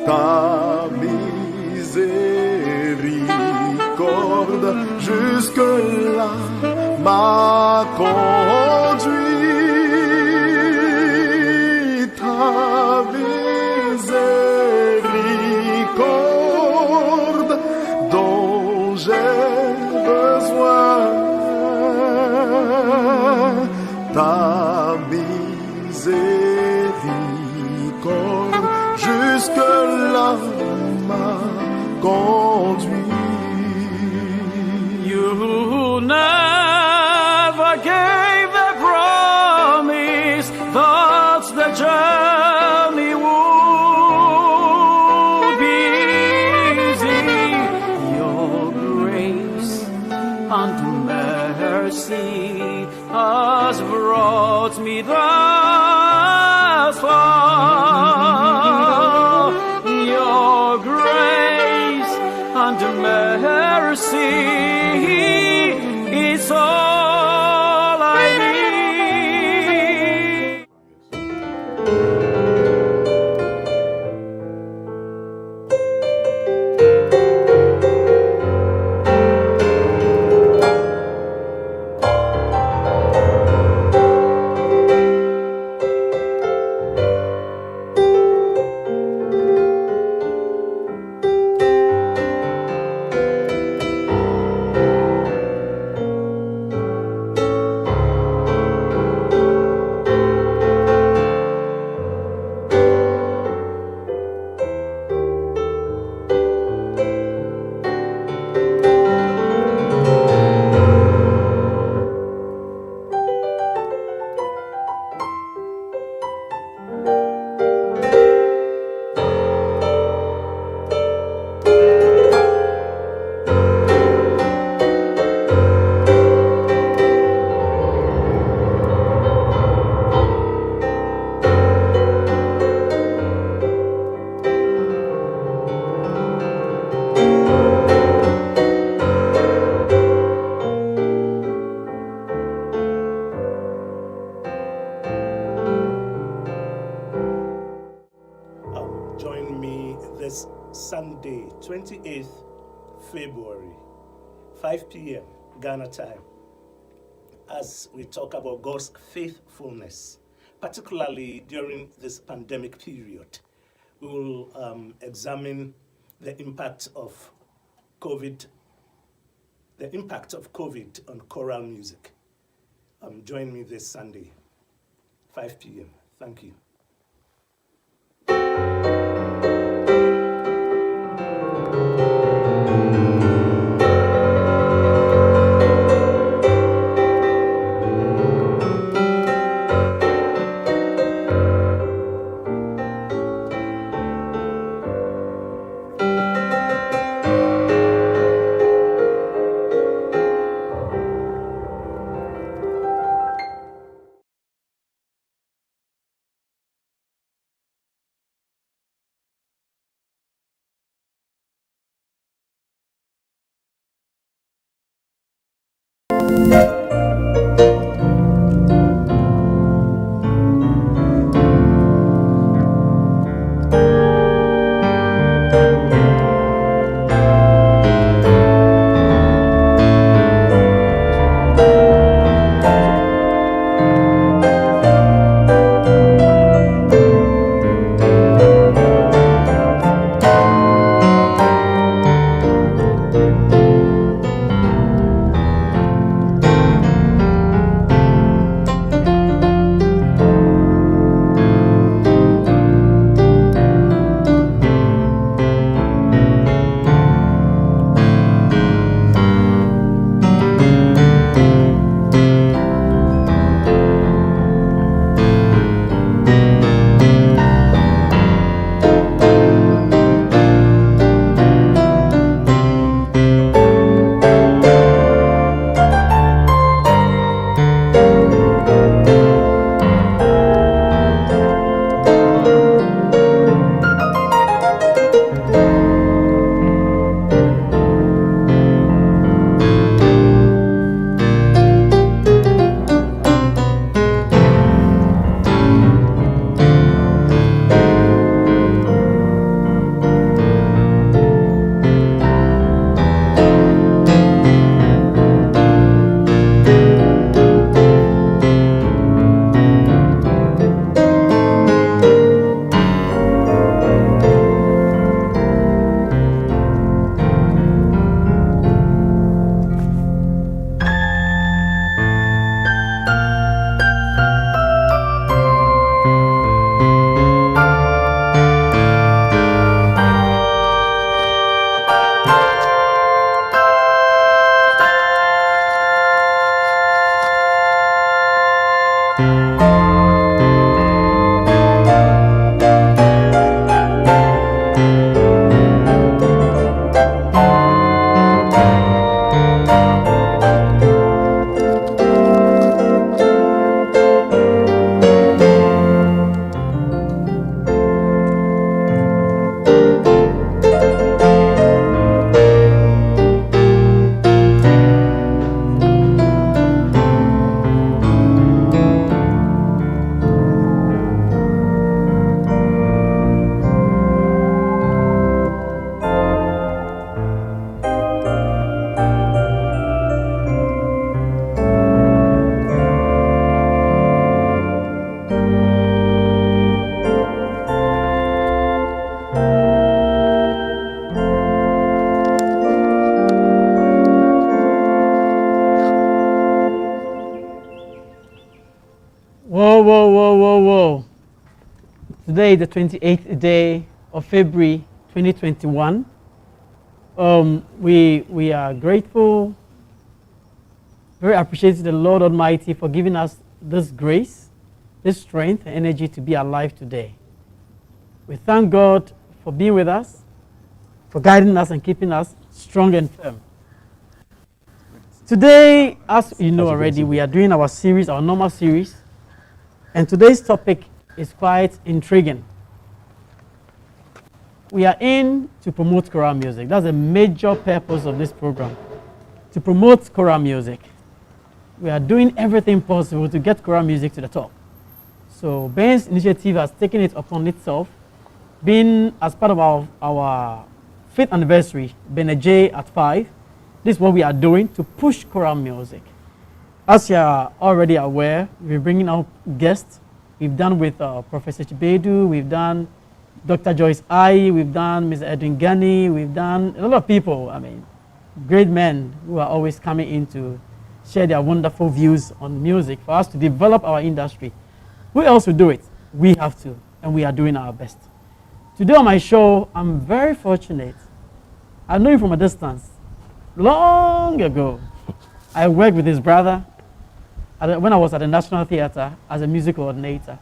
ta miséricorde jusque-là m'a conduit. Ta miséricorde dont j'ai besoin, ta miséricorde jusque-là m'a conduit. You never gave the promise that the journey would be easy. Your grace and mercy has brought me thus far. Your grace and mercy is all I need. Join me this Sunday, 28th February, 5 p.m. Ghana time, as we talk about God's faithfulness, particularly during this pandemic period. We will examine the impact of COVID on choral music. Join me this Sunday, 5 p.m. Thank you. today is the 28th day of February 2021. We are grateful, very appreciative to the Lord Almighty for giving us this grace, this strength, and energy to be alive today. We thank God for being with us, for guiding us and keeping us strong and firm. Today, as you know already, we are doing our series, our normal series, and today's topic is quite intriguing. We are in to promote choral music. That's a major purpose of this program, to promote choral music. We are doing everything possible to get choral music to the top. So Ben's initiative has taken it upon itself, being as part of our 5th anniversary, Ben J at 5. This is what we are doing to push choral music. As you are already aware, we're bringing out guests. We've done with Professor Chibedu, we've done Dr. Joyce Ai, we've done Mr. Edwin Gani, we've done a lot of people, great men who are always coming in to share their wonderful views on music for us to develop our industry. Who else will do it? We have to, and we are doing our best. Today on my show, I'm very fortunate. I know him from a distance. Long ago, I worked with his brother when I was at the National Theatre as a music coordinator.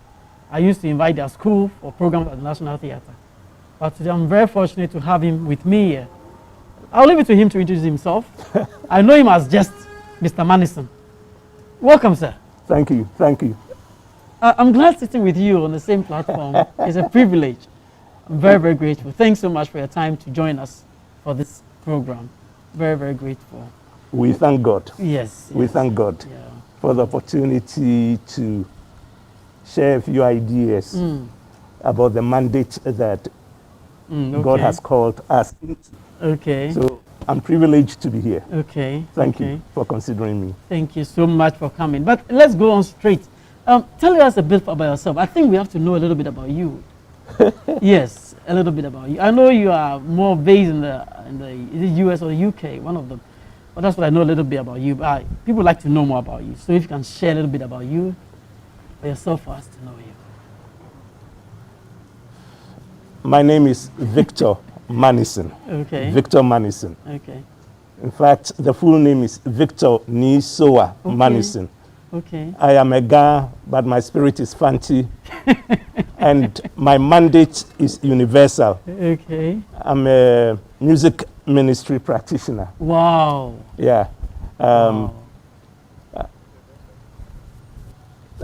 I used to invite their school for programs at the National Theatre. But today I'm very fortunate to have him with me here. I'll leave it to him to introduce himself. I know him as just Mr. MANIESON. Welcome, sir. Thank you, thank you. I'm glad sitting with you on the same platform. It's a privilege. I'm very, very grateful. Thanks so much for your time to join us for this program. Very, very grateful. We thank God. Yes. We thank God for the opportunity to share a few ideas about the mandate that God has called us into. Okay. So I'm privileged to be here. Okay. Thank you for considering me. Thank you so much for coming. But let's go on straight. Tell us a bit about yourself. I think we have to know a little bit about you. Yes, a little bit about you. I know you are more based in the US or the UK, one of them. But that's what I know a little bit about you. But people like to know more about you. So if you can share a little bit about you, for yourself, for us to know you. My name is Victor MANIESON. Okay. Victor MANIESON. Okay. In fact, the full name is Victor Nisoa MANIESON. Okay. I am a Ga, but my spirit is Fanti. And my mandate is universal. Okay. I'm a music ministry practitioner. Wow. Yeah. Wow.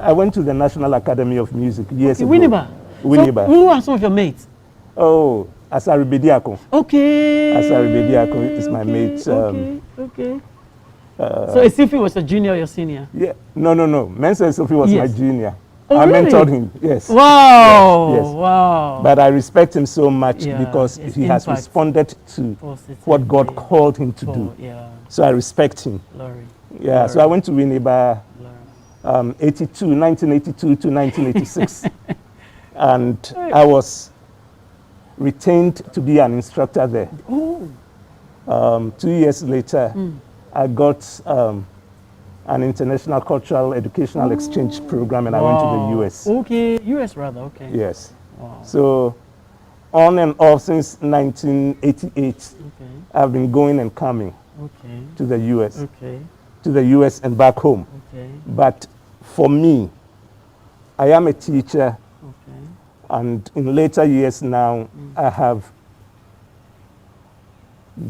I went to the National Academy of Music years ago. Winneba. Winneba. So who are some of your mates? Oh, Asari Bediako. Okay. Asari Bediako is my mate. Okay. So Esifi was a junior or your senior? Yeah. No. Mensa Esifi was my junior. Oh, I really? mentored him. Yes. Wow. Yes. Wow. But I respect him so much because he has responded to what God called him to do. Yeah. So I respect him. Glory. Yeah. Glory. So I went to Winneba 1982 to 1986. And I was retained to be an instructor there. Oh. 2 years later, I got an international cultural educational exchange program, and I went to the US. Okay, US rather, okay. Yes. Wow. So on and off since 1988, I've been going and coming to the US. To the US and back home. But for me, I am a teacher, and in later years now, I have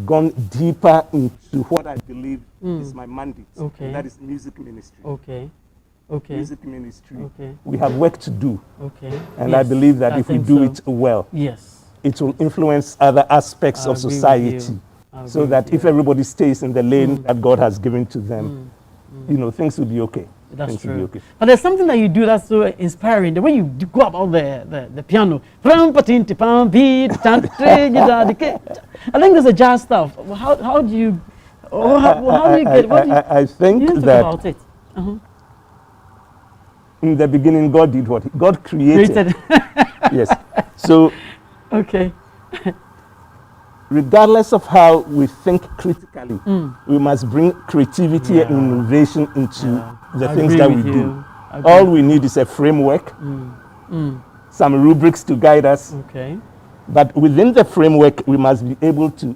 gone deeper into what I believe is my mandate. And that is music ministry. Music ministry. We have work to do. And I believe that if we do it well, it will influence other aspects of society. So that if everybody stays in the lane that God has given to them, things will be okay. That's true. But there's something that you do that's so inspiring. The way you go about the piano. I think there's a jazz stuff. How do you get? I think that about it. in the beginning, God did what? God created. Yes. So. Okay. Regardless of how we think critically, we must bring creativity and innovation into the things that we do. All we need is a framework, some rubrics to guide us. Okay. But within the framework, we must be able to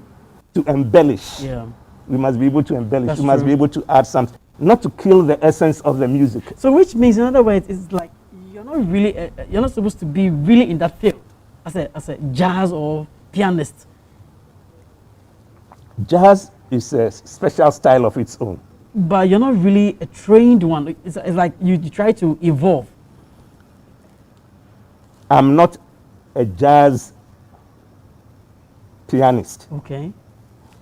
embellish. Yeah. We must be able to embellish. That's we must true. be able to add something, not to kill the essence of the music. So which means, in other words, it's like you're not supposed to be really in that field as a jazz or pianist. Jazz is a special style of its own. But you're not really a trained one. It's like you try to evolve. I'm not a jazz pianist. Okay.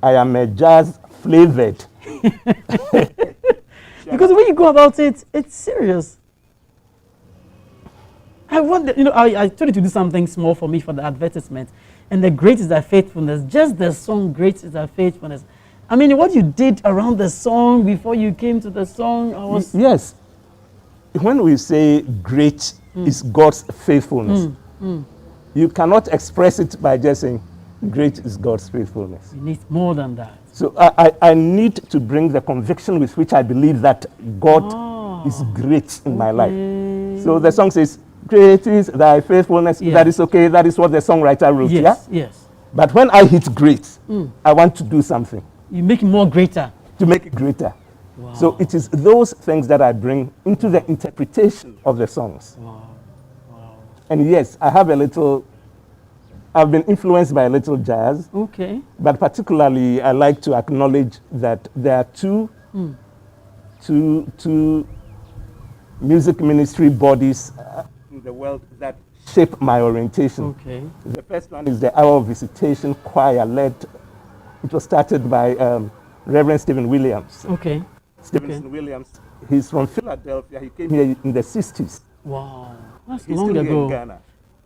I am a jazz flavored. Because when you go about it, it's serious. I wonder, I told you to do something small for me for the advertisement. And the great is thy faithfulness. Just the song, great is thy faithfulness. I mean, what you did around the song before you came to the song, I was... Yes. When we say great is God's faithfulness, you cannot express it by just saying great is God's faithfulness. You need more than that. So I need to bring the conviction with which I believe that God is great in my life. So the song says, great is thy faithfulness. Yeah. That is okay. That is what the songwriter wrote. Yes, Yeah? yes. But when I hit great, I want to do something You make it more greater. to make it greater. Wow. So it is those things that I bring into the interpretation of the songs. Wow. Wow. And yes, I've been influenced by a little jazz, Okay. but particularly I like to acknowledge that there are two music ministry bodies in the world that shape my orientation. Okay. The first one is the Hour of Visitation Choir it was started by Reverend Stephen Williams. Okay. Stephen Williams, he's from Philadelphia. He came here in the 60s. Wow. That's He's long still here in ago. Ghana.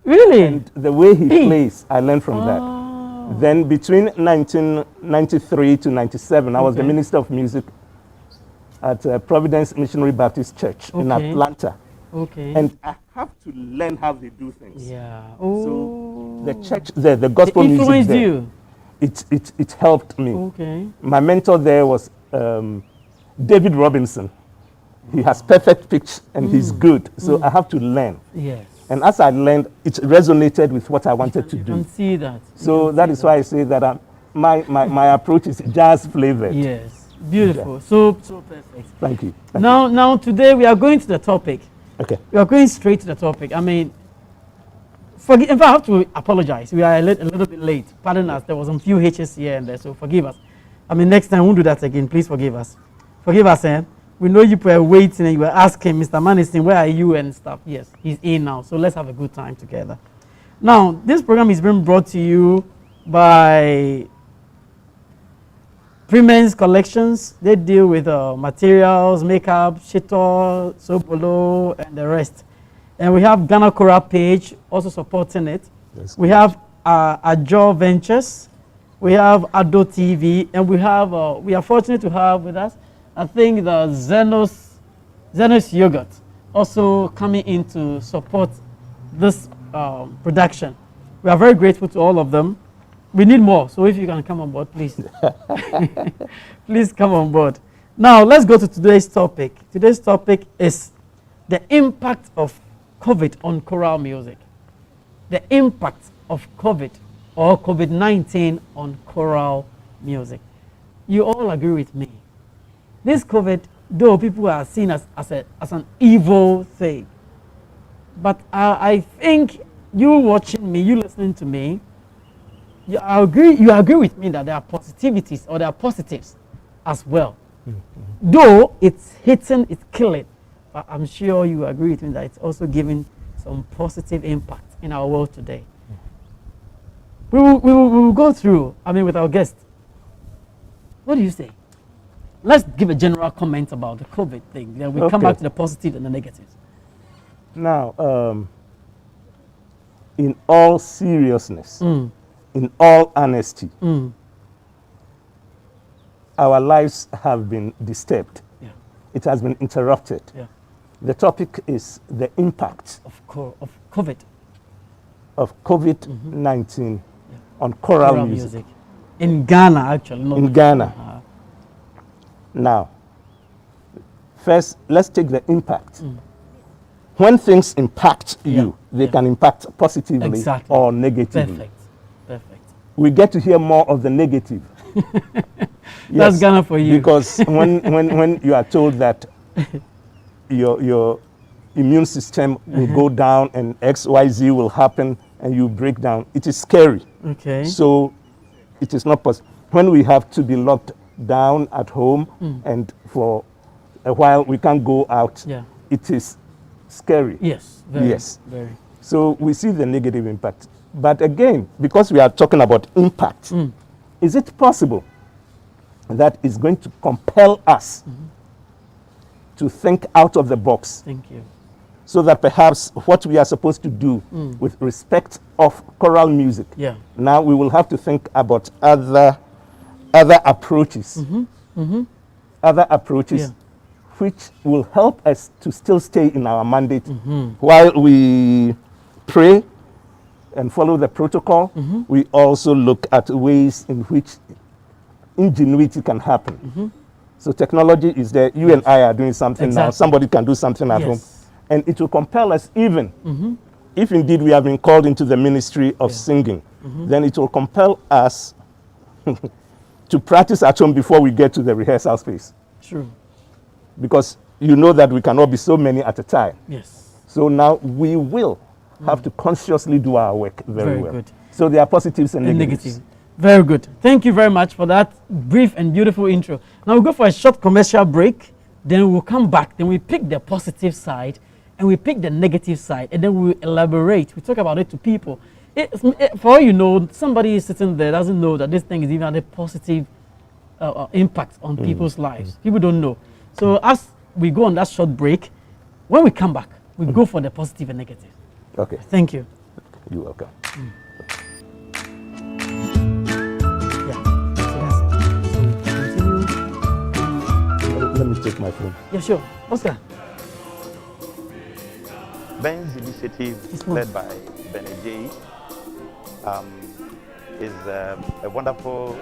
Really? And the way he Hey. plays, I learned from that. Then between 1993 to 97, I was the Okay. Minister of Music at Providence Missionary Baptist Church in Okay. Atlanta. Okay. And I have to learn how they do things. yeah. So the church there, the gospel It music influenced there, you. it helped me. Okay. My mentor there was David Robinson. He has perfect pitch and he's good. So I have to learn. Yes. And as I learned, it resonated with what I wanted to You do. can see that. So that is why I say that my approach is jazz flavored. Yes. Beautiful. So perfect. Thank you. Now today we are going to the topic. Okay. We are going straight to the topic. I mean, in fact, I have to apologize. We are a little bit late. Pardon us. There was some few hitches here and there, so forgive us. I mean, next time we won't do that again. Please forgive us. Forgive us, eh? We know you were waiting and you were asking, Mr. MANIESON, where are you and stuff. Yes, he's in now, so let's have a good time together. Now, this program is being brought to you by Premen's Collections. They deal with materials, makeup, shito, sopolo, and the rest. And we have Ghana Choral page also supporting it. Yes. We have Ajo Ventures. We have Ado TV, and we are fortunate to have with us, I think, the Zenos Yogurt also coming in to support this production. We are very grateful to all of them. We need more, so if you can come on board, please. Please come on board. Now, let's go to today's topic. Today's topic is the impact of COVID on choral music. The impact of COVID or COVID-19 on choral music. You all agree with me. This COVID, though people are seen as an evil thing, but I think you watching me, you listening to me, you agree with me that there are positivities or there are positives as well. Though it's hitting, it's killing, but I'm sure you agree with me that it's also giving some positive impact in our world today. We will go through, with our guest. What do you say? Let's give a general comment about the COVID thing. Then we come back to the positive and the negatives. Now, in all seriousness, in all honesty, our lives have been disturbed. Yeah. It has been interrupted. Yeah. The topic is the impact of COVID. Of COVID-19 on choral music. In Ghana, actually. Not in Ghana. Now, first, let's take the impact. when things impact you, they can impact positively or negatively. Perfect. We get to hear more of the negative. That's Ghana for you. Because when you are told that your immune system will go down and XYZ will happen and you break down, it is scary. Okay. So it is not possible. When we have to be locked down at home and for a while we can't go out, it is scary. Yes. Very. So we see the negative impact. But again, because we are talking about impact, is it possible that is going to compel us to think out of the box? Thank you. So that perhaps what we are supposed to do with respect of choral music, now we will have to think about other approaches, other approaches which will help us to still stay in our mandate while we pray and follow the protocol. We also look at ways in which ingenuity can happen. So technology is there. You and I are doing something now. Somebody can do something at home. And it will compel us even, if indeed we have been called into the ministry of singing, then it will compel us to practice at home before we get to the rehearsal space. True. Because you know that we cannot be so many at a time. Yes. So now we will have to consciously do our work very well. Good. So there are positives and negatives. Very good. Thank you very much for that brief and beautiful intro. Now we'll go for a short commercial break. Then we'll come back. Then we pick the positive side and we pick the negative side. And then we'll elaborate. We talk about it to people. For all you know, somebody is sitting there doesn't know that this thing is even a positive impact on people's lives. People don't know. So as we go on that short break, when we come back, we go for the positive and negative. Okay. Thank you. You're welcome. Let me take my phone. Yeah, sure. Oscar. Ben's initiative, led by Ben J, is a wonderful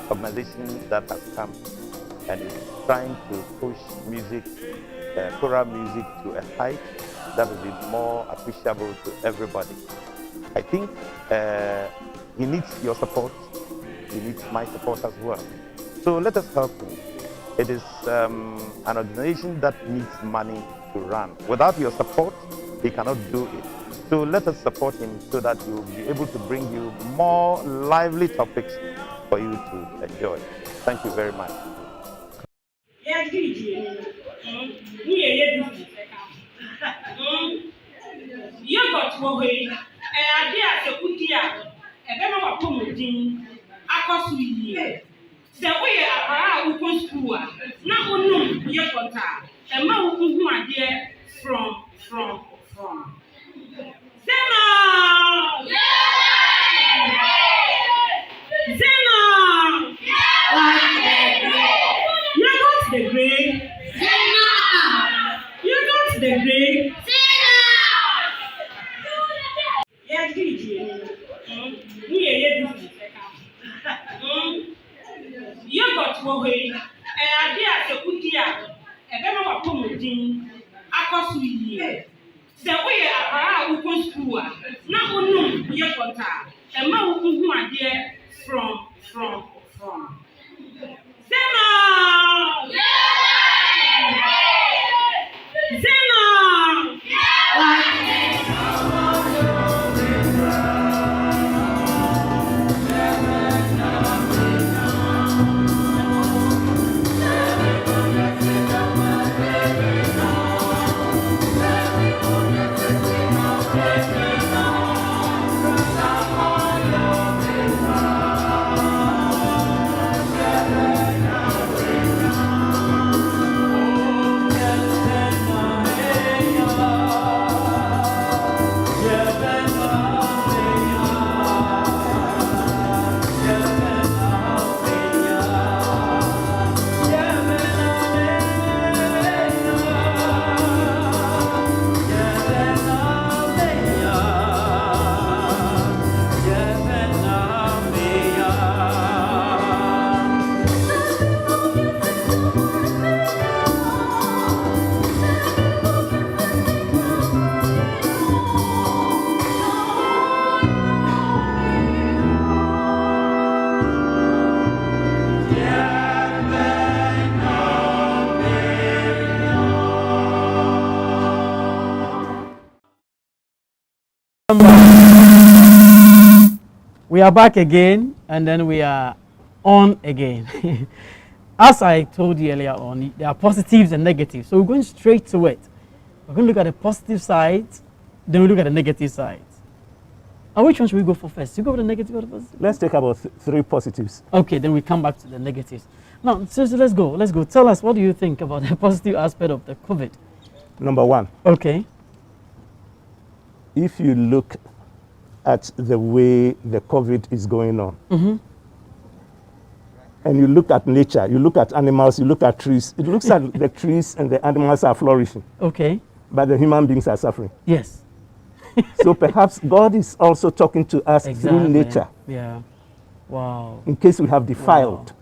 organization that has come and is trying to push music, choral music, to a height that will be more appreciable to everybody. I think he needs your support. He needs my support as well. So let us help him. It is an organization that needs money to run. Without your support, he cannot do it. So let us support him so that he will be able to bring you more lively topics for you to enjoy. Thank you very much. The way I will school, now only your contact, and now who are there from. Zena! You got the grade. You got the grade. Yeah, you got away, and I dare to put here, and then I put me the way I will school, now only your contact, and now who are there from. Zena! We are back again, and then we are on again. As I told you earlier on, there are positives and negatives. So we're going straight to it. We're going to look at the positive side, then we look at the negative side. And which one should we go for first? You go for the negative or the positive? Let's take about 3 positives. Okay, then we come back to the negatives. Now, so let's go. Let's go. Tell us, what do you think about the positive aspect of the COVID? Number 1. Okay. If you look at the way the COVID is going on, and you look at nature, you look at animals, you look at trees, it looks like the trees and the animals are flourishing. Okay. But the human beings are suffering. Yes. So perhaps God is also talking to us through nature. Yeah. Wow. In case we have defiled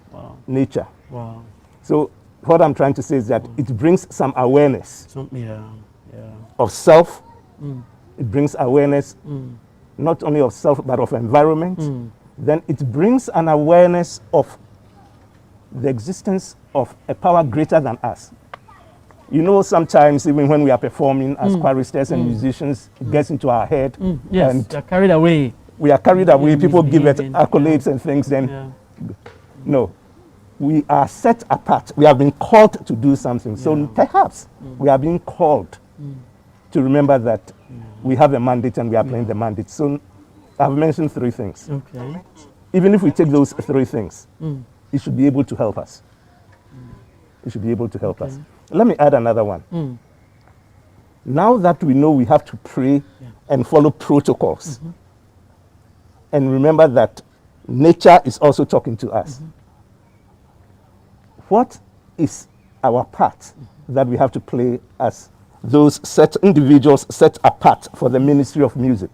nature. Wow. So what I'm trying to say is that it brings some awareness of self. It brings awareness not only of self but of environment. Then it brings an awareness of the existence of a power greater than us. You know, sometimes even when we are performing as choristers and musicians, it gets into our head. Yes, and we are carried away. We are carried away. People give it accolades and things. Then, no, we are set apart. We have been called to do something. So perhaps we are being called to remember that we have a mandate and we are playing the mandate. So I've mentioned 3 things. Okay. Even if we take those 3 things, it should be able to help us. It should be able to help us. Let me add another one. Now that we know we have to pray and follow protocols, and remember that nature is also talking to us, what is our part that we have to play as those set individuals set apart for the ministry of music?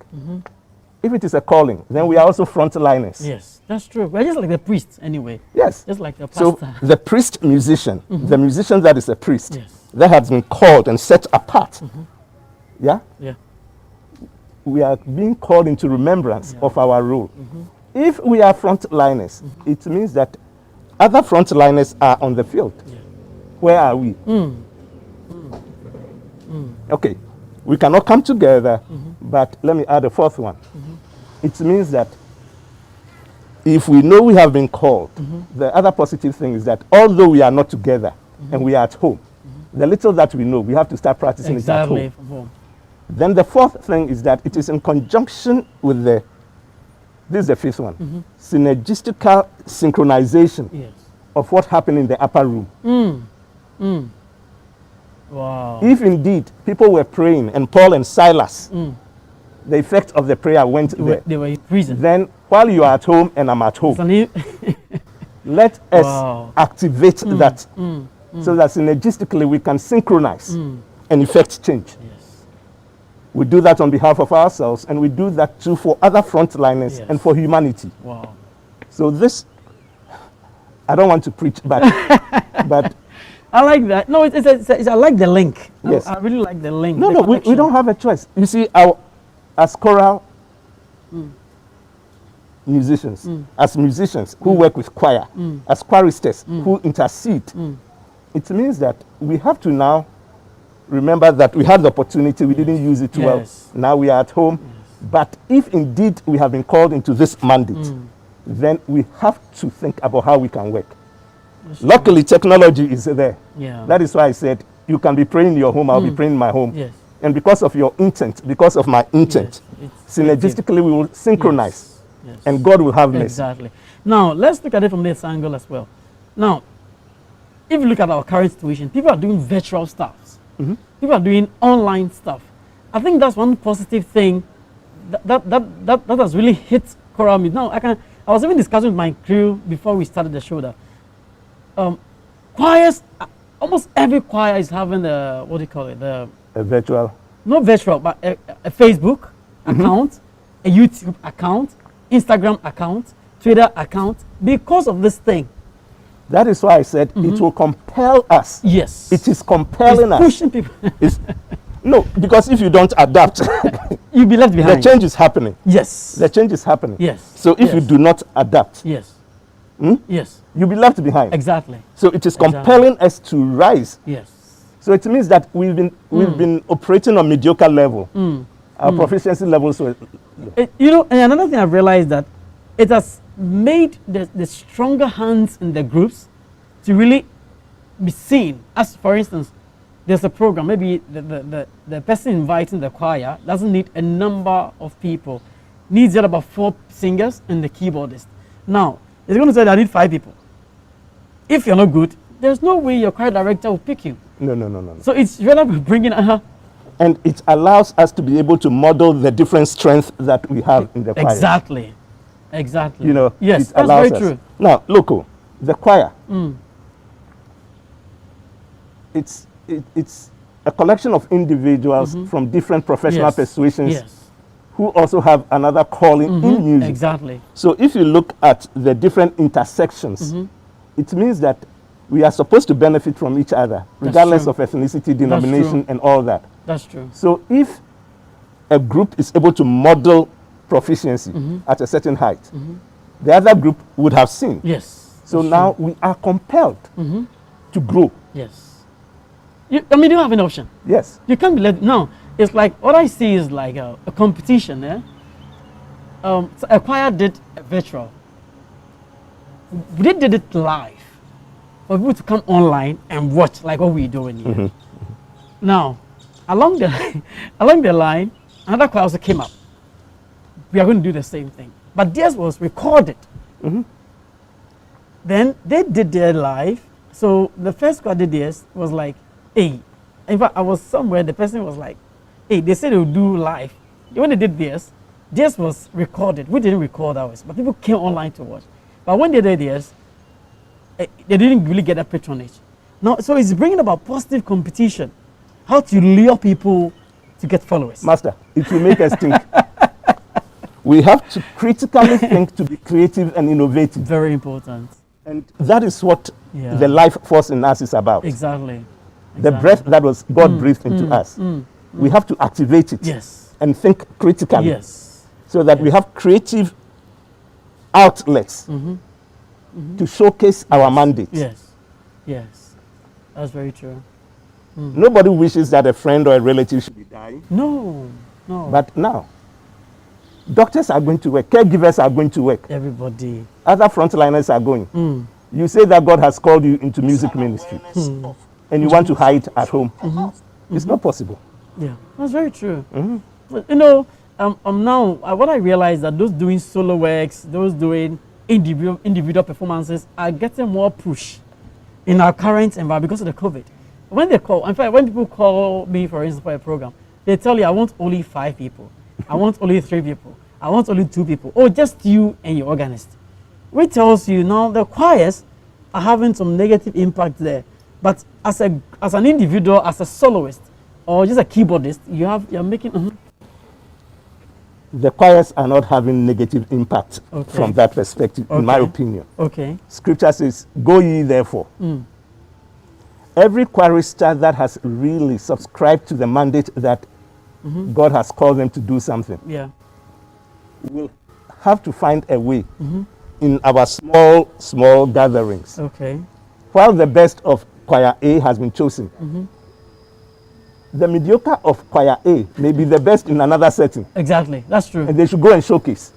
If it is a calling, then we are also frontliners. Yes, that's true. We're just like the priest anyway. Yes. Just like the pastor. So the priest musician, the musician that is a priest, that has been called and set apart. Yeah? Yeah. We are being called into remembrance of our role. If we are frontliners, it means that other frontliners are on the field. Where are we? Okay. We cannot come together, but let me add a 4th one. It means that if we know we have been called, the other positive thing is that although we are not together and we are at home, the little that we know, we have to start practicing it at home. From home. Then the 4th thing is that it is in conjunction with this is the 5th one, synergistical synchronization of what happened in the upper room. Wow. If indeed people were praying and Paul and Silas, the effect of the prayer went there. They were in prison. Then while you are at home and I'm at home, let us activate that so that synergistically we can synchronize and effect change. Yes. We do that on behalf of ourselves, and we do that too for other frontliners and for humanity. Wow. So this, I don't want to preach, but but I like that. No, I like the link. Yes. I really like the link. No, we don't have a choice. You see, as choral musicians, as musicians who work with choir, as choristers who intercede, it means that we have to now remember that we had the opportunity, we didn't use it well. Now we are at home. But if indeed we have been called into this mandate, then we have to think about how we can work. Luckily, technology is there. Yeah. That is why I said, you can be praying in your home, I'll be praying in my home. Yes. And because of your intent, because of my intent, synergistically we will synchronize. Yes. And God will have mercy. Exactly. Now, let's look at it from this angle as well. Now, if you look at our current situation, people are doing virtual stuff. People are doing online stuff. I think that's one positive thing that has really hit choral music. Now, I was even discussing with my crew before we started the show that choirs, almost every choir is having a, what do you call it? A virtual? Not virtual, but a Facebook account, a YouTube account, Instagram account, Twitter account, because of this thing. That is why I said it will compel us. Yes. It is compelling us. Pushing people. No, because if you don't adapt, you'll be left behind. The change is happening. Yes. The change is happening. Yes. So if you do not adapt, yes, you'll be left behind. Exactly. So it is compelling us to rise. Yes. So it means that we've been operating on mediocre level. Our proficiency levels were... You know, and another thing I've realized that it has made the stronger hands in the groups to really be seen. As for instance, there's a program, maybe the person inviting the choir doesn't need a number of people, needs just about 4 singers and the keyboardist. Now, it's going to say that I need 5 people. If you're not good, there's no way your choir director will pick you. No. So it's really bringing and it allows us to be able to model the different strengths that we have in the choir. Exactly. You know, yes, it that's allows very us. true. Now, look, the choir, it's a collection of individuals from different professional persuasions who also have another calling in music. Exactly. So if you look at the different intersections, it means that we are supposed to benefit from each other, regardless of ethnicity, denomination, and all that. That's true. So if a group is able to model proficiency at a certain height, the other group would have seen. Yes. So now we are compelled to grow. Yes. You don't have an option. Yes. You can't be let. No, it's like what I see is like a competition. So a choir did a virtual. They did it live for people to come online and watch like what we're doing here. Now, along the line, another choir also came up. We are going to do the same thing, but theirs was recorded. Then they did their live. So the first choir did theirs was like, hey, in fact, I was somewhere. The person was like, hey, they said they would do live. When they did theirs was recorded. We didn't record ours, but people came online to watch. But when they did theirs, they didn't really get that patronage. Now, so it's bringing about positive competition. How to lure people to get followers. Master, it will make us think. We have to critically think to be creative and innovative. Very important. And that is what the life force in us is about. Exactly. The breath that was God breathed into us. We have to activate it and think critically so that we have creative outlets to showcase our mandate. Yes, that's very true. Nobody wishes that a friend or a relative should be dying. No. But now, doctors are going to work, caregivers are going to work. Everybody. Other frontliners are going. You say that God has called you into music ministry and you want to hide at home. It's not possible. Yeah, that's very true. But, you know, now what I realize that those doing solo works, those doing individual performances are getting more push in our current environment because of the COVID. When they call, in fact, when people call me, for instance, for a program, they tell you, I want only 5 people. I want only 3 people. I want only 2 people. Or just you and your organist. Which tells you now the choirs are having some negative impact there. But as an individual, as a soloist, or just a keyboardist, you're making... The choirs are not having negative impact from that perspective, in my opinion. Scripture says, go ye therefore. Every chorister that has really subscribed to the mandate that God has called them to do something will have to find a way in our small gatherings. While the best of choir A has been chosen, the mediocre of choir A may be the best in another setting. Exactly, that's true. And they should go and showcase.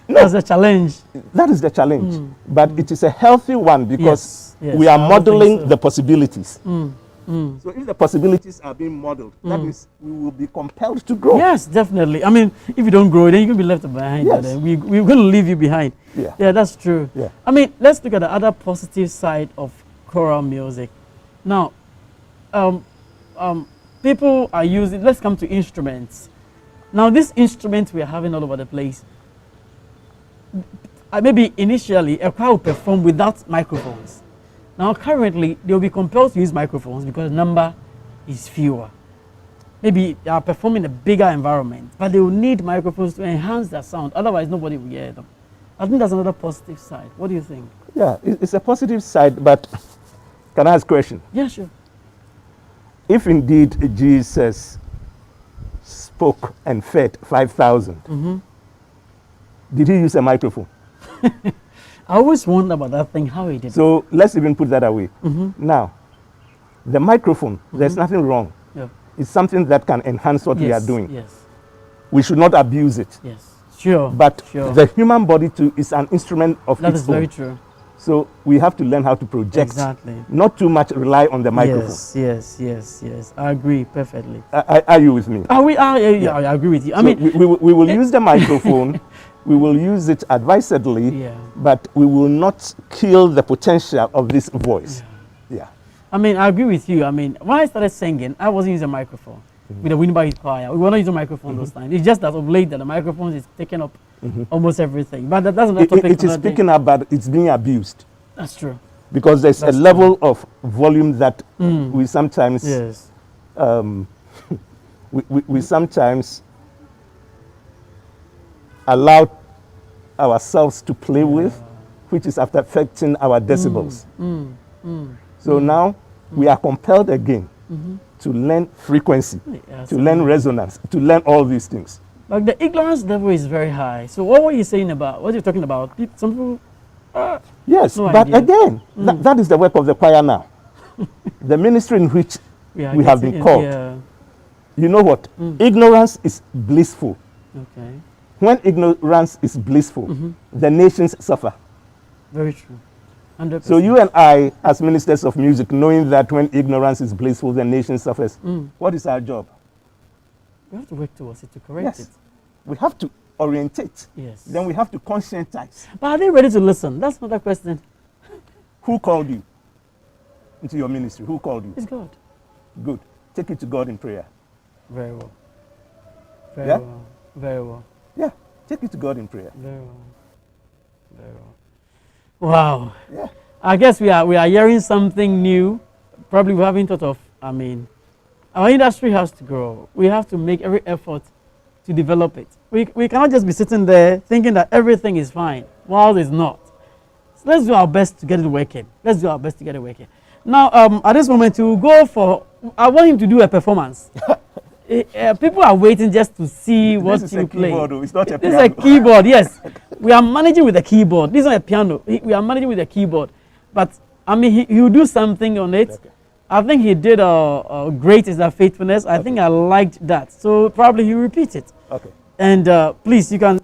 That's the challenge. That is the challenge. But it is a healthy one because we are modeling the possibilities. So if the possibilities are being modeled, that means we will be compelled to grow. Yes, definitely. I mean, if you don't grow, then you're going to be left behind. We're going to leave you behind. Yeah, that's true. I mean, let's look at the other positive side of choral music. Now, people are using, let's come to instruments. Now, these instruments we are having all over the place, maybe initially a choir will perform without microphones. Now, currently, they will be compelled to use microphones because the number is fewer. Maybe they are performing in a bigger environment, but they will need microphones to enhance their sound. Otherwise, nobody will hear them. I think that's another positive side. What do you think? Yeah, it's a positive side, but can I ask a question? Yeah, sure. If indeed Jesus spoke and fed 5,000, did he use a microphone? I always wonder about that thing, how he did it. So let's even put that away. Now, the microphone, there's nothing wrong. It's something that can enhance what we are doing. Yes. We should not abuse it. Yes. Sure. But sure. the human body too is an instrument of that its is own. very true. So we have to learn how to project. Exactly. Not too much rely on the microphone. Yes. I agree perfectly. Are you with me? Yeah, I agree with you. I so mean, we will use the microphone. We will use it advisedly, but we will not kill the potential of this voice. Yeah. I mean, I agree with you. I mean, when I started singing, I wasn't using a microphone with the Winnipeg choir. We were not using a microphone those times. It's just that of late that the microphone is taking up almost everything. But that's not a topic. It is picking up, but it's being abused. That's true. Because there's a level of volume that we sometimes we sometimes allow ourselves to play with, which is after affecting our decibels. So now we are compelled again to learn frequency, to learn resonance, to learn all these things. Like the ignorance level is very high. So what were you saying about, what you're talking about? Some people... yes, no but idea. again, that is the work of the choir now. The ministry in which we have been called. You know what? Ignorance is blissful. Okay. When ignorance is blissful, the nations suffer. Very true. 100%. So you and I, as ministers of music, knowing that when ignorance is blissful, the nation suffers, what is our job? We have to work towards it, to correct it. We have to orientate. Yes. Then we have to conscientize. But are they ready to listen? That's not a question. Who called you into your ministry? Who called you? It's God. Good. Take it to God in prayer. Very well. Very well. Yeah. Take it to God in prayer. Very well. Wow. Yeah. I guess we are hearing something new. Probably we haven't thought of. I mean, our industry has to grow. We have to make every effort to develop it. We cannot just be sitting there thinking that everything is fine while it's not. So let's do our best to get it working. Now, at this moment, to go for, I want him to do a performance. People are waiting just to see what you play. It's not a piano. This is a keyboard, yes. We are managing with a keyboard. This is not a piano. We are managing with a keyboard. But, I mean, he will do something on it. Okay. I think he did a Great is Thy Faithfulness. I think I liked that. So probably he'll repeat it. Okay. And please, you can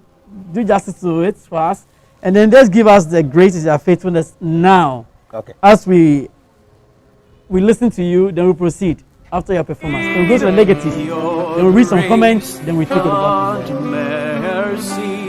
do justice to it for us. And then just give us the Great is Thy Faithfulness now. Okay. As we listen to you, then we proceed after your performance. Then we go to the negative. Then we read some comments. Then we take it back. Mercy.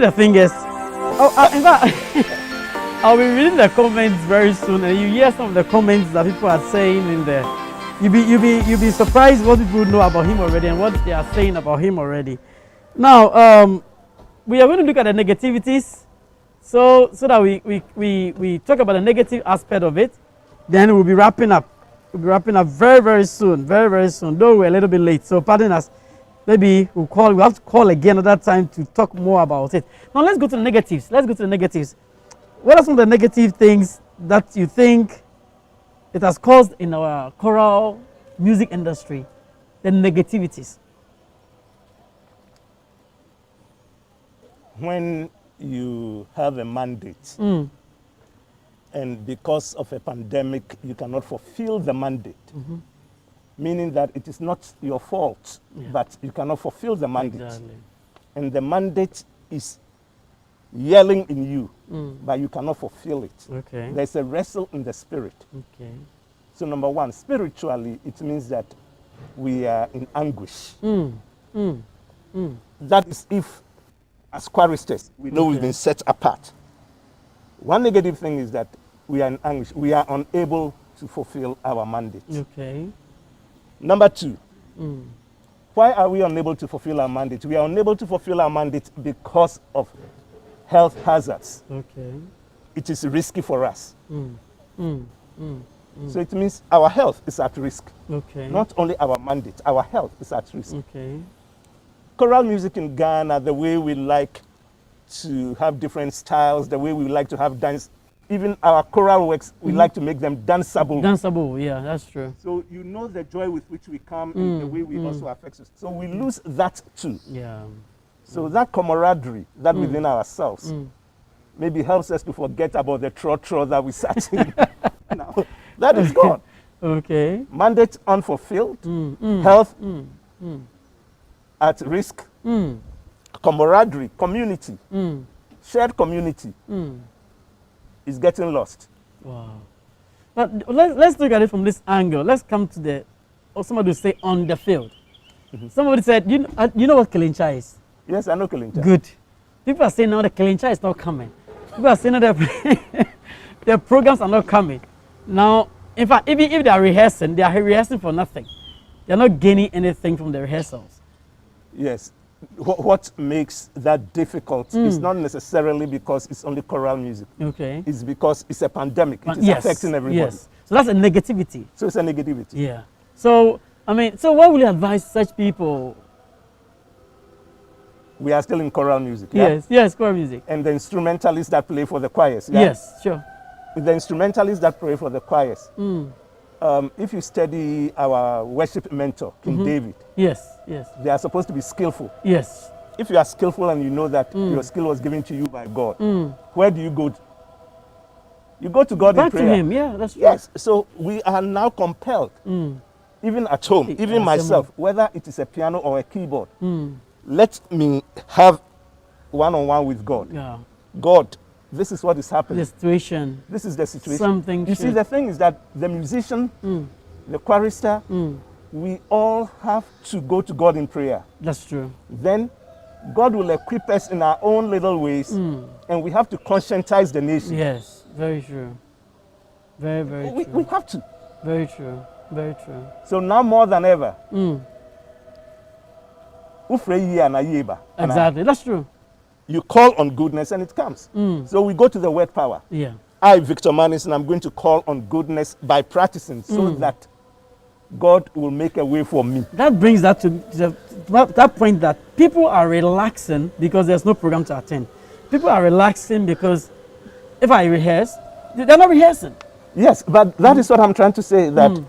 see, the thing is, in fact, I'll be reading the comments very soon, and you hear some of the comments that people are saying in there. You'll be surprised what people know about him already and what they are saying about him already. Now, we are going to look at the negativities, so that we talk about the negative aspect of it. Then we'll be wrapping up. We'll be wrapping up very, very soon, very, very soon. Though we're a little bit late, so pardon us. Maybe we'll have to call again at that time to talk more about it. Now let's go to the negatives. Let's go to the negatives. What are some of the negative things that you think it has caused in our choral music industry? The negativities. When you have a mandate, and because of a pandemic, you cannot fulfill the mandate, meaning that it is not your fault, but you cannot fulfill the mandate. Exactly. And the mandate is yelling in you, but you cannot fulfill it. Okay. There's a wrestle in the spirit. Okay. So number one, spiritually, it means that we are in anguish. That is if, as choristers, we know we've been set apart. One negative thing is that we are in anguish. We are unable to fulfill our mandate. Okay. Number two, why are we unable to fulfill our mandate? We are unable to fulfill our mandate because of health hazards. Okay. It is risky for us. So it means our health is at risk. Okay. Not only our mandate, our health is at risk. Okay. Choral music in Ghana, the way we like to have different styles, the way we like to have dance, even our choral works, we like to make them danceable. Danceable, yeah, that's true. So you know the joy with which we come and the way we also affect us. So we lose that too. Yeah. So that camaraderie that within ourselves maybe helps us to forget about the trot that we sat in. Now, that is gone. Okay. Mandate unfulfilled, health at risk, camaraderie, community, shared community is getting lost. Wow. But let's look at it from this angle. Let's come to the, or somebody will say on the field. Somebody said, you know what Kalincha is? Yes, I know Kalincha. Good. People are saying now the Kalincha is not coming. People are saying that the programs are not coming. Now, in fact, even if they are rehearsing for nothing. They are not gaining anything from the rehearsals. Yes. What makes that difficult is not necessarily because it's only choral music. Okay. It's because it's a pandemic. It is affecting everybody. Yes. So that's a negativity. So it's a negativity. Yeah. So, I mean, so what will you advise such people? We are still in choral music. Yeah? Yes, yes, choral music. And the instrumentalists that play for the choirs. Yeah? Yes, sure. The instrumentalists that play for the choirs. If you study our worship mentor, King David, yes, yes, they are supposed to be skillful. yes. If you are skillful and you know that your skill was given to you by God, where do you go? You go to God Back in prayer. to Him, yeah, that's true. Yes, so we are now compelled, even at home, even myself, whether it is a piano or a keyboard, let me have one-on-one with God. Yeah. God, this is what is happening. The situation. This is the situation. Something You see, the thing is that the musician, the chorister, we all have to go to God in prayer. That's true. Then God will equip us in our own little ways, and we have to conscientize the nation. Yes, very true. Very, very true. We have to. Very true. Very true. So now more than ever, exactly, that's true. you call on goodness and it comes. So we go to the word power. Yeah. I, Victor Manison, I'm going to call on goodness by practicing so that God will make a way for me. That brings that to that point that people are relaxing because there's no program to attend. People are relaxing because if I rehearse, they're not rehearsing. Yes, but that is what I'm trying to say, that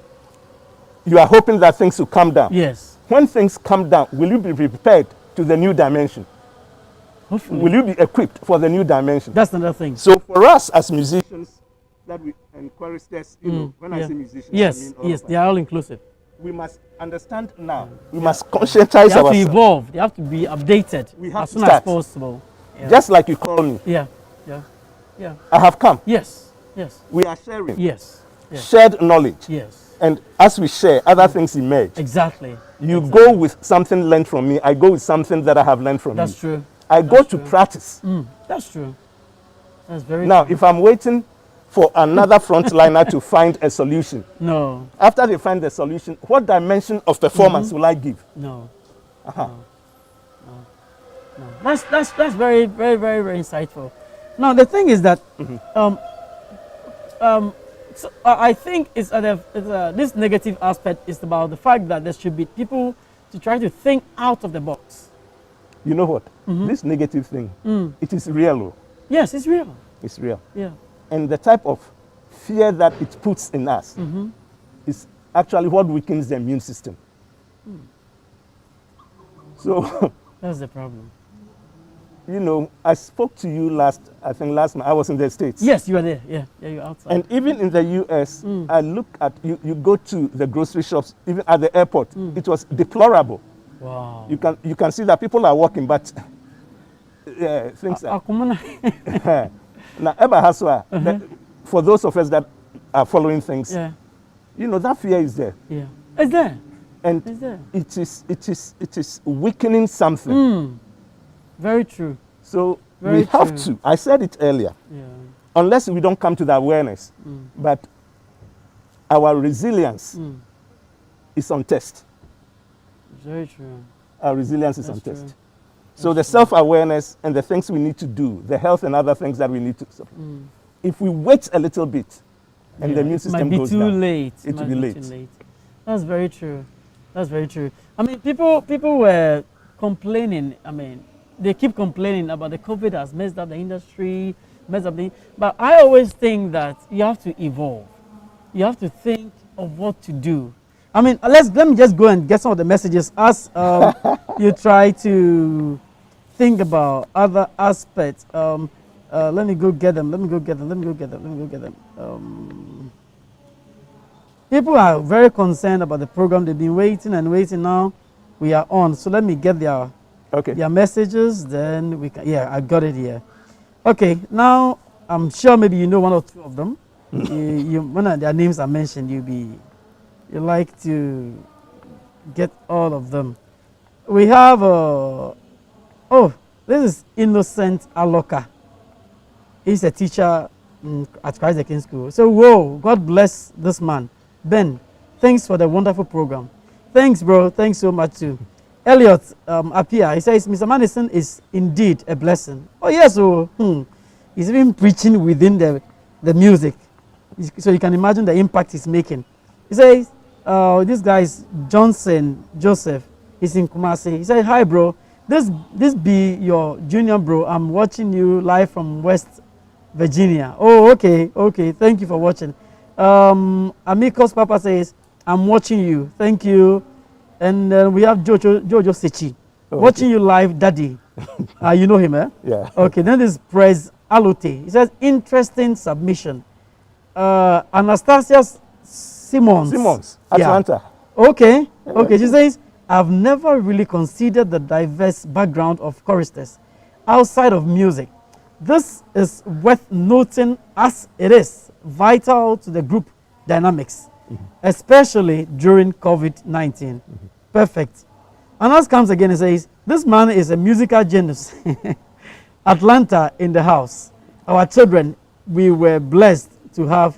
you are hoping that things will come down. Yes. When things come down, will you be prepared to the new dimension? Hopefully. Will you be equipped for the new dimension? That's another thing. So for us as musicians, that we and choristers, you know, when I say musicians, yes, I mean all yes, of us, they are all inclusive. we must understand now. We must conscientize They have to ourselves. evolve. They have to be updated We have as to soon as start. possible. Yeah. Just like you call me, Yeah. Yeah. Yeah. I have come. Yes. Yes. We are sharing. Yes. Yes. Shared knowledge. Yes. And as we share, other things emerge. Exactly. You go with something learned from me, I go with something that I have learned from That's you. true. I go to practice. That's true. That's very Now, true. if I'm waiting for another frontliner to find a solution, No. after they find the solution, what dimension of performance will I give? No. Uh-huh. No. That's very, very, very, very insightful. Now, the thing is that so I think this negative aspect is about the fact that there should be people to try to think out of the box. You know what? This negative thing, it is real. Oh. Yes, it's real. It's real. Yeah. And the type of fear that it puts in us is actually what weakens the immune system. So, that's the problem. You know, I spoke to you last month. I was in the States. Yes, you were there. Yeah, you're outside. And even in the US, I look at, you go to the grocery shops, even at the airport, it was deplorable. Wow. You can see that people are walking, but things are. Now, Eba Haswa, for those of us that are following things, you know, that fear is there. Yeah. It's there. And it's there. It is weakening something. Very true. So we have to. I said it earlier. Yeah. Unless we don't come to the awareness, but our resilience is on test. Very true. Our resilience is on That's test. true. So the self-awareness and the things we need to do, the health and other things that we need to support. If we wait a little bit and the immune system goes down, it will be late. Too late. That's very true. That's very true. I mean, people were complaining. I mean, they keep complaining about the COVID has messed up the industry, but I always think that you have to evolve. You have to think of what to do. I mean, let me just go and get some of the messages as you try to think about other aspects. Let me go get them. People are very concerned about the program. They've been waiting and waiting. Now we are on. So let me get their messages. Then we can. Yeah, I got it here. Okay. Now I'm sure maybe you know one or two of them. When their names are mentioned, you like to get all of them. We have this is Innocent Aloka. He's a teacher at Christ the King School. So, whoa, God bless this man. Ben, thanks for the wonderful program. Thanks, bro. Thanks so much, too. Elliot Apia, he says, Mr. Manison is indeed a blessing. Oh, yes, he's even preaching within the music. So you can imagine the impact he's making. He says, this guy is Johnson Joseph. He's in Kumasi. He said, hi, bro. This be your junior bro. I'm watching you live from West Virginia. Oh, okay. Thank you for watching. Amicus Papa says, I'm watching you. Thank you. And we have Jojo Sechi. Watching you live, Daddy. You know him, eh? Yeah. Okay, then there's Prez Alote. He says, interesting submission. Anastasia Simmons. Atlanta. Yeah. Okay. She says, I've never really considered the diverse background of choristers outside of music. This is worth noting as it is vital to the group dynamics, especially during COVID-19. Perfect. And as comes again and says, this man is a musical genius. Atlanta in the house. Our children, we were blessed to have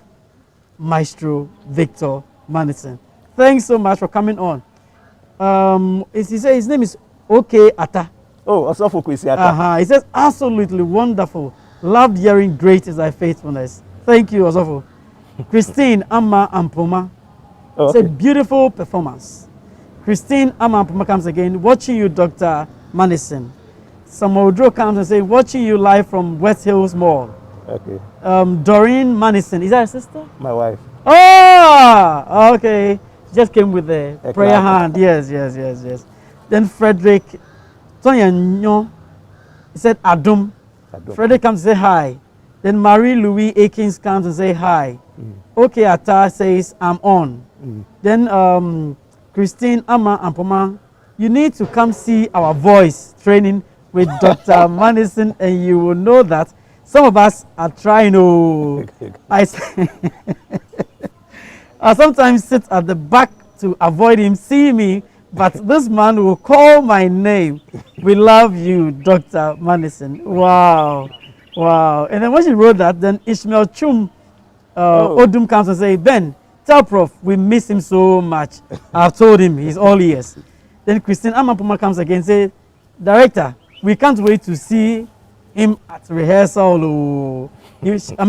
Maestro Victor Manison. Thanks so much for coming on. He says his name is OK Ata. Oh, Osofo Kwesi Ata. He says, absolutely wonderful. Loved hearing great is thy faithfulness. Thank you, Osofo. Christine Amma Ampoma. It's a beautiful performance. Christine Amma Ampoma comes again. Watching you, Dr. Manison. Samodro comes and says, watching you live from West Hills Mall. Okay. Doreen Manison. Is that a sister? My wife. Oh, okay. Just came with the prayer hand. Yes. Then Frederick Tonyanyo, he said Adum. Frederick comes and say hi. Then Marie Louis Akins comes and say hi. Okay, Ata says I'm on. Then Christine Amma Ampoma, you need to come see our voice training with Dr. Manison, and you will know that some of us are trying to. I sometimes sit at the back to avoid him seeing me, but this man will call my name We love you, Dr. MANIESON. Wow. Wow. And then when she wrote that, then Ishmael Chum Odum comes and say, Ben, tell Prof, we miss him so much. I've told him, he's all ears. Then Christine Amapuma comes again and say, Director, we can't wait to see him at rehearsal. Oh.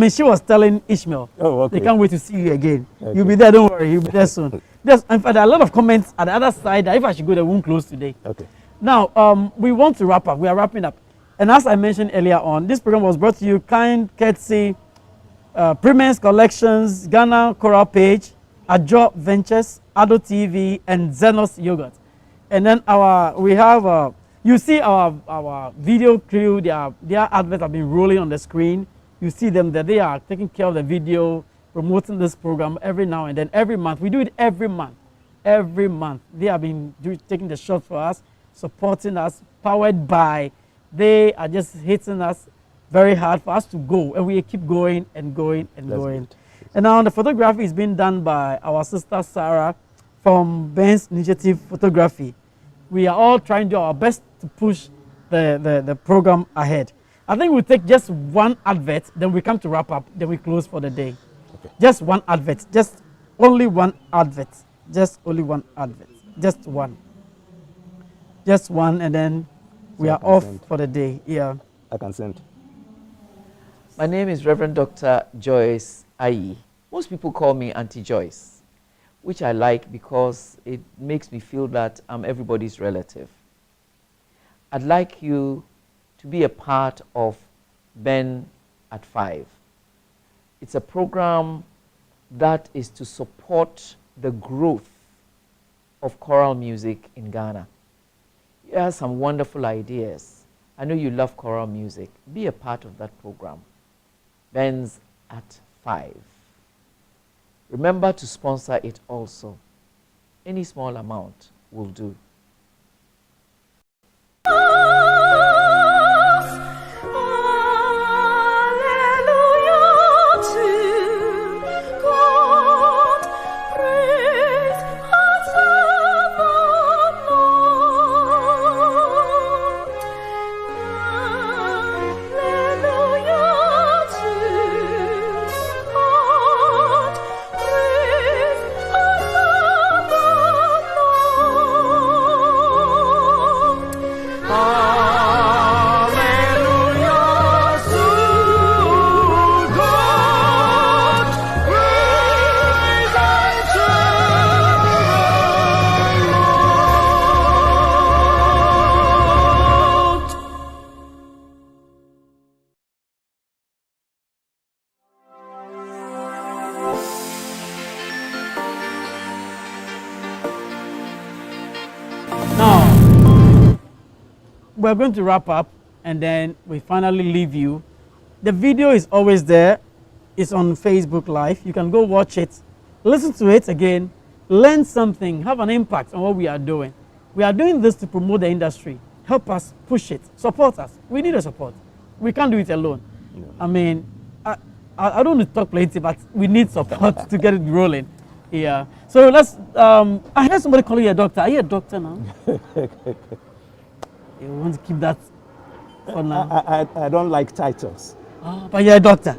She was telling Ishmael, they can't wait to see you again. Okay. You'll be there, don't worry, you'll be there soon. In fact, there are a lot of comments at the other side that if I should go, they won't close today. Okay. Now, we want to wrap up. We are wrapping up. And as I mentioned earlier on, this program was brought to you kind courtesy Premen's Collections, Ghana Choral Page, Ajo Ventures, Ado TV, and Zenos Yogurt. And then we have, you see our video crew, their adverts have been rolling on the screen. You see them there. They are taking care of the video, promoting this program every now and then, every month. We do it every month. Every month. They have been taking the shot for us, supporting us, powered by. They are just hitting us very hard for us to go, and we keep going and going and going. Good. And now the photography is being done by our sister Sarah from Ben's Initiative Photography. We are all trying to do our best to push the program ahead. I think we'll take just one advert, then we come to wrap up, then we close for the day. Okay. Just one advert, just only one advert, just only one advert, just one. Just one, and then we are off for the day. Yeah. I consent. My name is Reverend Dr. Joyce Ayi. Most people call me Auntie Joyce, which I like because it makes me feel that I'm everybody's relative. I'd like you to be a part of Ben at 5. It's a program that is to support the growth of choral music in Ghana. You have some wonderful ideas. I know you love choral music. Be a part of that program. Ben's at 5. Remember to sponsor it also. Any small amount will do. We're going to wrap up and then we finally leave you. The video is always there. It's on Facebook Live. You can go watch it, listen to it again, learn something, have an impact on what we are doing. We are doing this to promote the industry. Help us push it. Support us. We need a support. We can't do it alone. No. I mean, I don't want to talk plenty, but we need support to get it rolling. Yeah. So let's, I heard somebody calling you a doctor. Are you a doctor now? You want to keep that for now? I don't like titles. Oh, but you're a doctor.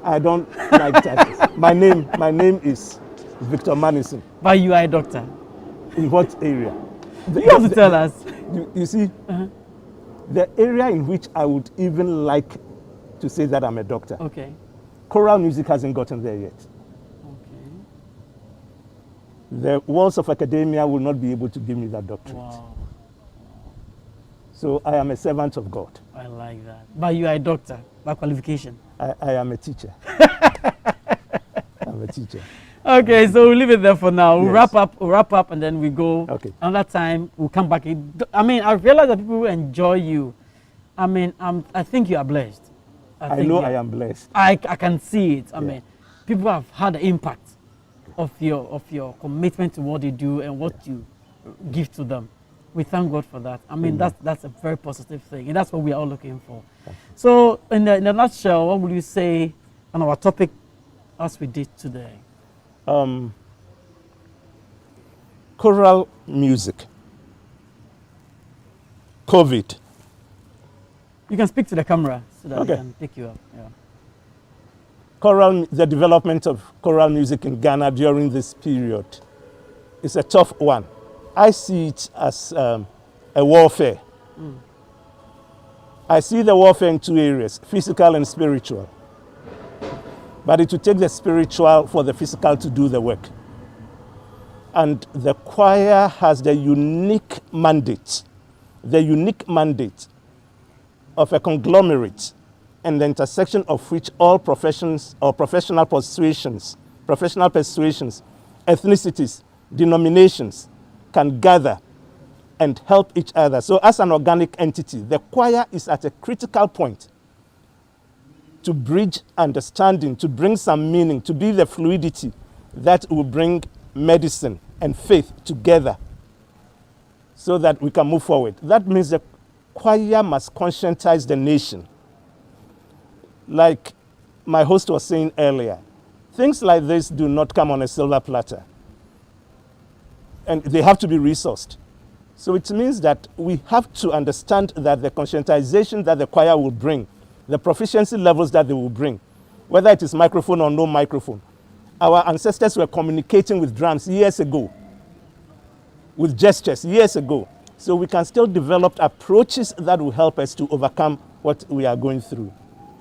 I don't like titles. My name is Victor MANIESON. But you are a doctor. In what area? You have to tell us. You see, the area in which I would even like to say that I'm a doctor. Okay. Choral music hasn't gotten there yet. Okay. The walls of academia will not be able to give me that doctorate. Wow. So I am a servant of God. I like that. But you are a doctor by qualification. I am a teacher. I'm a teacher. Okay, so we'll leave it there for now. We'll wrap up, and then we go. Okay. Another time, we'll come back. I mean, I realize that people will enjoy you. I mean, I think you are blessed. I know I am blessed. I can see it. I mean, people have had the impact of your commitment to what you do and what you give to them. We thank God for that. I mean, that's a very positive thing, and that's what we are all looking for. So, in a nutshell, what would you say on our topic as we did today? Choral music COVID. You can speak to the camera so that Okay. they can pick you up. Yeah. Choral, the development of choral music in Ghana during this period is a tough one. I see it as a warfare. I see the warfare in two areas, physical and spiritual. But it will take the spiritual for the physical to do the work. And the choir has the unique mandate of a conglomerate and the intersection of which all professions or professional persuasions, ethnicities, denominations can gather and help each other. So as an organic entity, the choir is at a critical point to bridge understanding, to bring some meaning, to be the fluidity that will bring medicine and faith together so that we can move forward. That means the choir must conscientize the nation. Like my host was saying earlier, things like this do not come on a silver platter. And they have to be resourced. So it means that we have to understand that the conscientization that the choir will bring, the proficiency levels that they will bring, whether it is microphone or no microphone. Our ancestors were communicating with drums years ago, with gestures years ago. So we can still develop approaches that will help us to overcome what we are going through.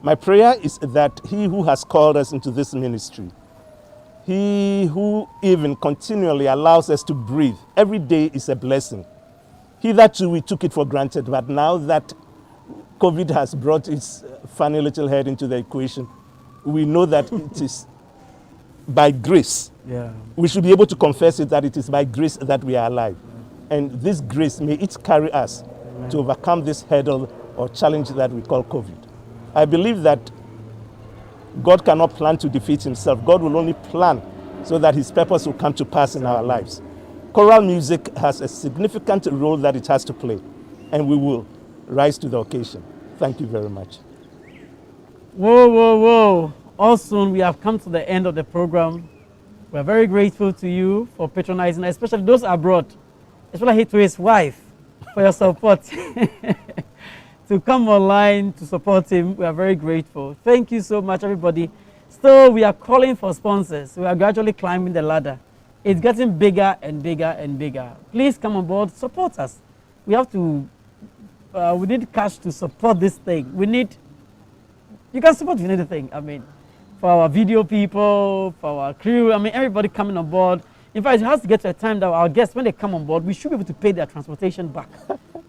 My prayer is that he who has called us into this ministry, he who even continually allows us to breathe, every day is a blessing. Hitherto we took it for granted, but now that COVID has brought its funny little head into the equation, we know that it is by grace. Yeah. We should be able to confess it that it is by grace that we are alive. And this grace, may it carry us to overcome this hurdle or challenge that we call COVID. I believe that God cannot plan to defeat himself. God will only plan so that his purpose will come to pass in our lives. Choral music has a significant role that it has to play, and we will rise to the occasion. Thank you very much. Whoa, whoa, whoa. Also, we have come to the end of the program. We're very grateful to you for patronizing, especially those abroad, especially to his wife, for your support. To come online to support him, we are very grateful. Thank you so much, everybody. Still, we are calling for sponsors. We are gradually climbing the ladder. It's getting bigger and bigger and bigger. Please come on board, support us. We have to, we need cash to support this thing. You can support with anything. I mean, for our video people, for our crew, I mean, everybody coming on board. In fact, it has to get to a time that our guests, when they come on board, we should be able to pay their transportation back.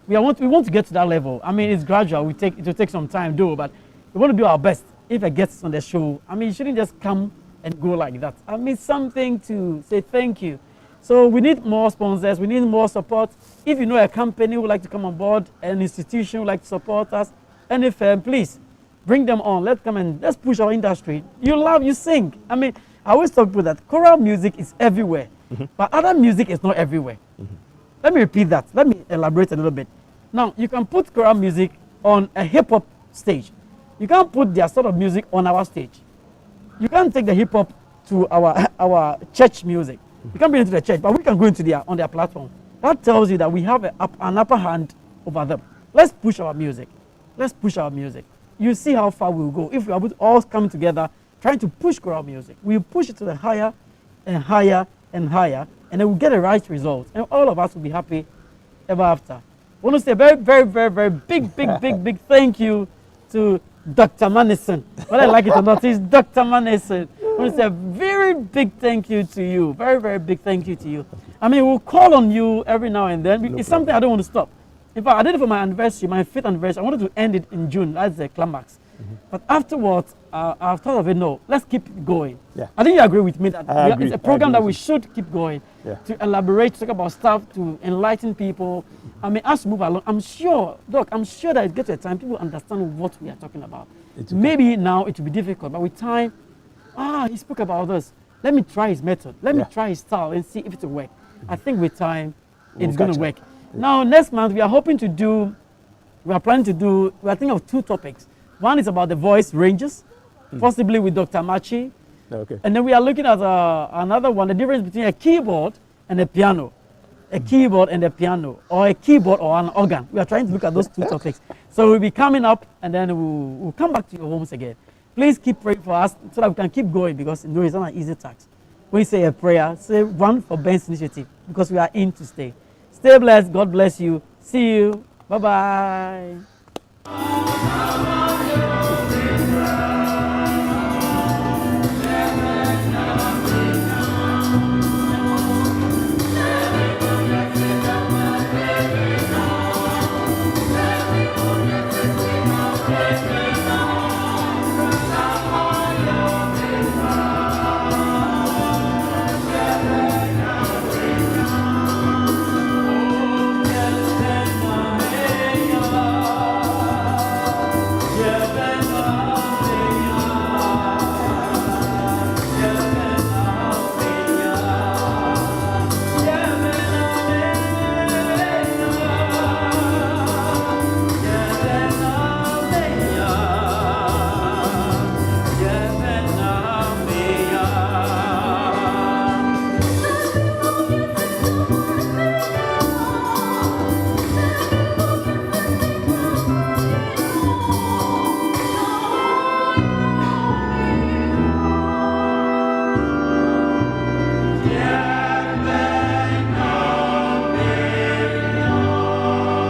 We want to get to that level. I mean, it's gradual. It will take some time, though, but we want to do our best. If a guest is on the show, I mean, you shouldn't just come and go like that. I mean, something to say thank you. So we need more sponsors. We need more support. If you know a company who would like to come on board, an institution who would like to support us, any firm, please bring them on. Let's come and let's push our industry. You sing. I mean, I always tell people that choral music is everywhere, but other music is not everywhere. Let me repeat that. Let me elaborate a little bit. Now, you can put choral music on a hip-hop stage. You can't put their sort of music on our stage. You can't take the hip-hop to our church music. You can't bring it to the church, but we can go into on their platform. That tells you that we have an upper hand over them. Let's push our music. Let's push our music. You see how far we'll go if we are able to all come together trying to push choral music. We'll push it to the higher and higher and higher, and then we'll get a right result. And all of us will be happy ever after. I want to say a very, very, very, very big thank you to Dr. MANIESON. Whether I like it or not, it's Dr. MANIESON. I want to say a very big thank you to you. Very, very big thank you to you. I mean, we'll call on you every now and then. It's something I don't want to stop. In fact, I did it for my anniversary, my 5th anniversary. I wanted to end it in June. That's the climax. But afterwards, I've thought of it, no, let's keep it going. Yeah. I think you agree with me that agree. it's a program that we should keep going, Yeah. to elaborate, to talk about stuff, to enlighten people. I mean, as we move along, I'm sure that it gets to a time people understand what we are talking about. Maybe now it will be difficult, but with time, he spoke about this. Let me try his method. Let me try his style and see if it will work. I think with time, it's going to work. Now, next month, we are thinking of 2 topics. One is about the voice ranges, possibly with Dr. Machi. Okay. And then we are looking at another one, the difference between a keyboard and a piano. a keyboard and a piano, or a keyboard or an organ. We are trying to look at those two topics. So we'll be coming up, and then we'll come back to your homes again. Please keep praying for us so that we can keep going, because you know it's not an easy task. When you say a prayer, say one for Ben's initiative, because we are in to stay. Stay blessed. God bless you. See you. Bye-bye.